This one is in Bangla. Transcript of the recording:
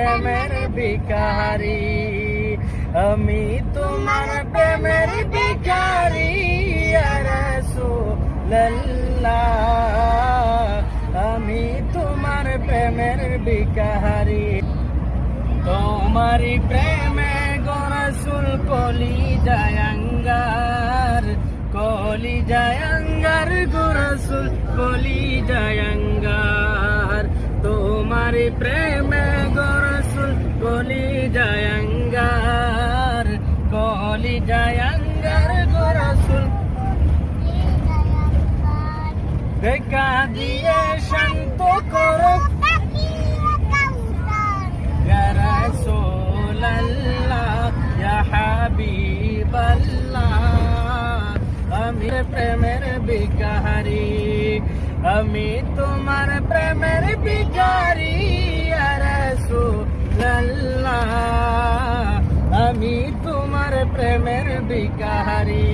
প্রেমের ভিখারি, আমি তোমার প্রেমের ভিখারি ইয়া রাসূলুল্লাহ, আমি তোমার প্রেমের ভিখারি। তোমারি প্রেমে গো রাসূল কলি জায়াঙ্গার, কলি জায়াঙ্গার গো রাসূল কলি জায়াঙ্গার, তোমারি প্রেমে গো রাসূল কলি জায়াঙ্গার, কলি জায়াঙ্গার গো রাসূল। দেখা দিয়ে শান্ত করো ইয়া রাসূলুল্লাহ ইয়া হাবিবাল্লাহ, আমি প্রেমের ভিখারি, আমি তোমার প্রেমের ভিখারি ইয়া রাসূলুল্লাহ, আমি তোমার প্রেমের ভিখারি।